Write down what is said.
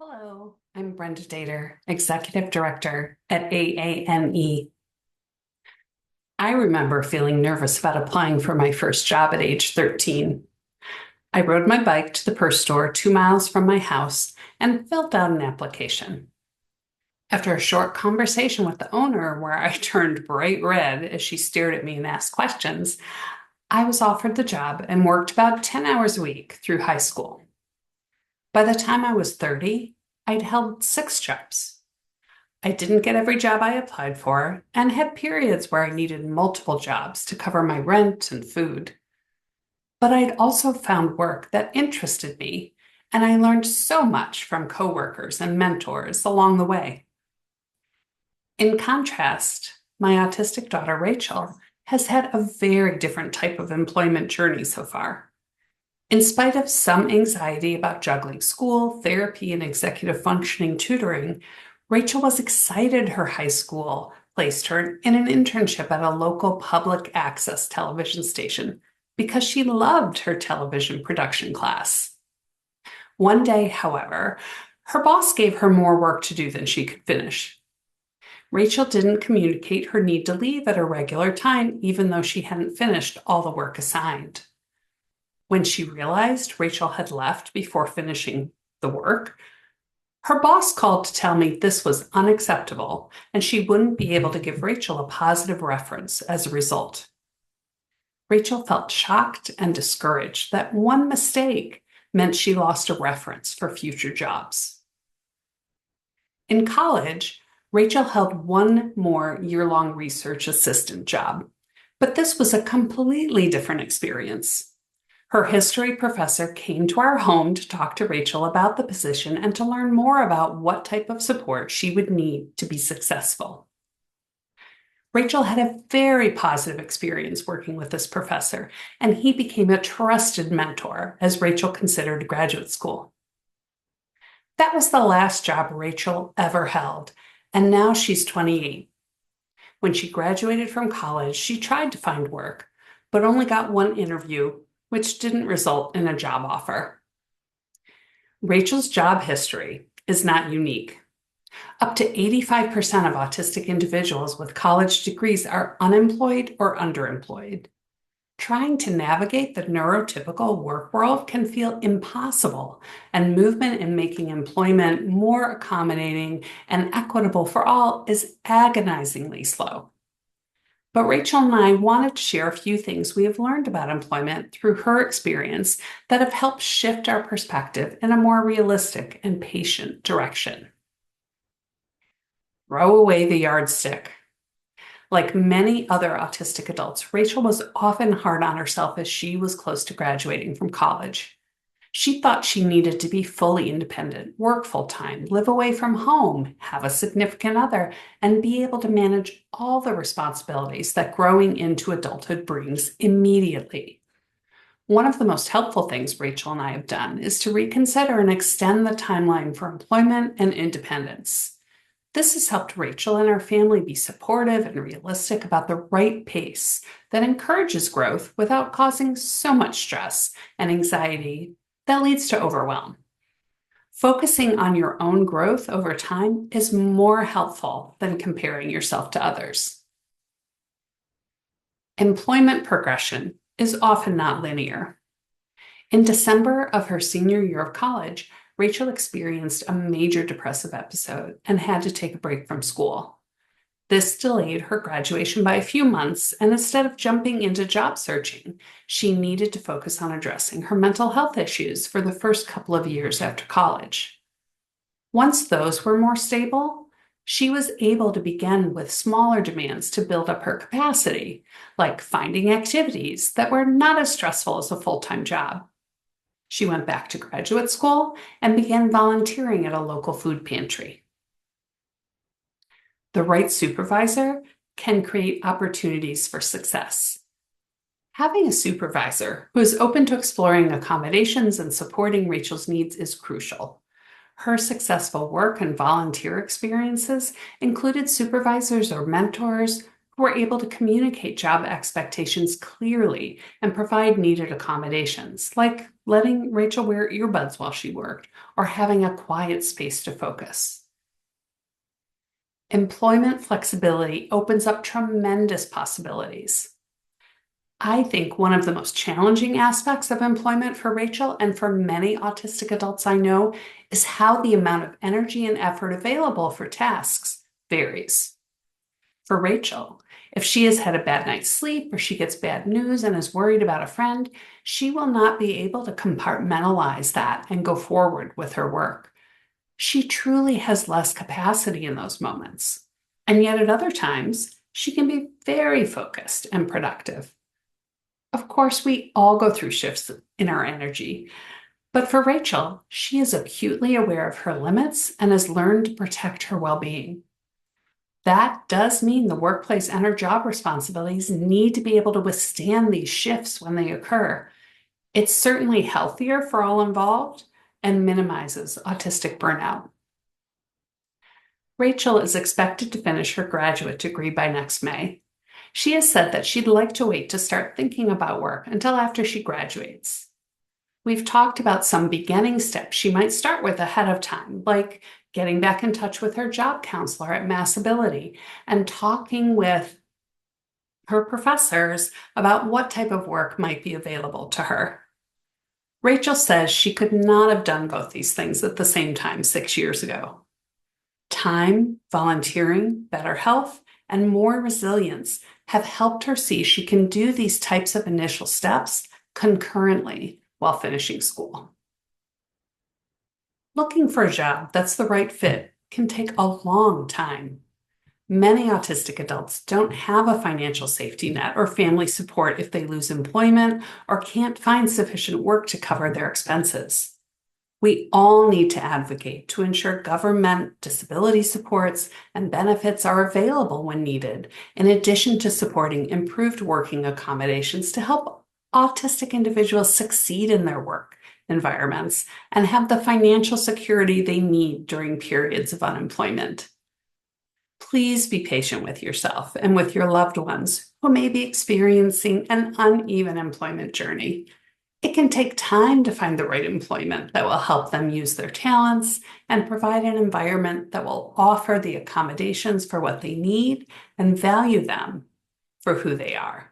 Hello, I'm Brenda Dater, Executive Director at AANE. I remember feeling nervous about applying for my first job at age 13. I rode my bike to the purse store 2 miles from my house and filled out an application. After a short conversation with the owner, where I turned bright red as she stared at me and asked questions, I was offered the job and worked about 10 hours a week through high school. By the time I was 30, I'd held 6 jobs. I didn't get every job I applied for and had periods where I needed multiple jobs to cover my rent and food. But I'd also found work that interested me, and I learned so much from coworkers and mentors along the way. In contrast, my autistic daughter Rachel has had a very different type of employment journey so far. In spite of some anxiety about juggling school, therapy, and executive functioning tutoring, Rachel was excited her high school placed her in an internship at a local public access television station because she loved her television production class. One day, however, her boss gave her more work to do than she could finish. Rachel didn't communicate her need to leave at a regular time, even though she hadn't finished all the work assigned. When she realized Rachel had left before finishing the work, her boss called to tell me this was unacceptable and she wouldn't be able to give Rachel a positive reference as a result. Rachel felt shocked and discouraged that one mistake meant she lost a reference for future jobs. In college, Rachel held one more year-long research assistant job, but this was a completely different experience. Her history professor came to our home to talk to Rachel about the position and to learn more about what type of support she would need to be successful. Rachel had a very positive experience working with this professor, and he became a trusted mentor as Rachel considered graduate school. That was the last job Rachel ever held, and now she's 28. When she graduated from college, she tried to find work, but only got one interview, which didn't result in a job offer. Rachel's job history is not unique. Up to 85% of autistic individuals with college degrees are unemployed or underemployed. Trying to navigate the neurotypical work world can feel impossible, and movement in making employment more accommodating and equitable for all is agonizingly slow. But Rachel and I wanted to share a few things we have learned about employment through her experience that have helped shift our perspective in a more realistic and patient direction. Throw away the yardstick. Like many other autistic adults, Rachel was often hard on herself as she was close to graduating from college. She thought she needed to be fully independent, work full-time, live away from home, have a significant other, and be able to manage all the responsibilities that growing into adulthood brings immediately. One of the most helpful things Rachel and I have done is to reconsider and extend the timeline for employment and independence. This has helped Rachel and our family be supportive and realistic about the right pace that encourages growth without causing so much stress and anxiety that leads to overwhelm. Focusing on your own growth over time is more helpful than comparing yourself to others. Employment progression is often not linear. In December of her senior year of college, Rachel experienced a major depressive episode and had to take a break from school. This delayed her graduation by a few months, and instead of jumping into job searching, she needed to focus on addressing her mental health issues for the first couple of years after college. Once those were more stable, she was able to begin with smaller demands to build up her capacity, like finding activities that were not as stressful as a full-time job. She went back to graduate school and began volunteering at a local food pantry. The right supervisor can create opportunities for success. Having a supervisor who is open to exploring accommodations and supporting Rachel's needs is crucial. Her successful work and volunteer experiences included supervisors or mentors who are able to communicate job expectations clearly and provide needed accommodations, like letting Rachel wear earbuds while she worked or having a quiet space to focus. Employment flexibility opens up tremendous possibilities. I think one of the most challenging aspects of employment for Rachel and for many autistic adults I know is how the amount of energy and effort available for tasks varies. For Rachel, if she has had a bad night's sleep or she gets bad news and is worried about a friend, she will not be able to compartmentalize that and go forward with her work. She truly has less capacity in those moments. And yet at other times, she can be very focused and productive. Of course, we all go through shifts in our energy, but for Rachel, she is acutely aware of her limits and has learned to protect her well-being. That does mean the workplace and her job responsibilities need to be able to withstand these shifts when they occur. It's certainly healthier for all involved and minimizes autistic burnout. Rachel is expected to finish her graduate degree by next May. She has said that she'd like to wait to start thinking about work until after she graduates. We've talked about some beginning steps she might start with ahead of time, like getting back in touch with her job counselor at Massability and talking with her professors about what type of work might be available to her. Rachel says she could not have done both these things at the same time 6 years ago. Time, volunteering, better health, and more resilience have helped her see she can do these types of initial steps concurrently while finishing school. Looking for a job that's the right fit can take a long time. Many autistic adults don't have a financial safety net or family support if they lose employment or can't find sufficient work to cover their expenses. We all need to advocate to ensure government disability supports and benefits are available when needed, in addition to supporting improved working accommodations to help autistic individuals succeed in their work environments and have the financial security they need during periods of unemployment. Please be patient with yourself and with your loved ones who may be experiencing an uneven employment journey. It can take time to find the right employment that will help them use their talents and provide an environment that will offer the accommodations for what they need and value them for who they are.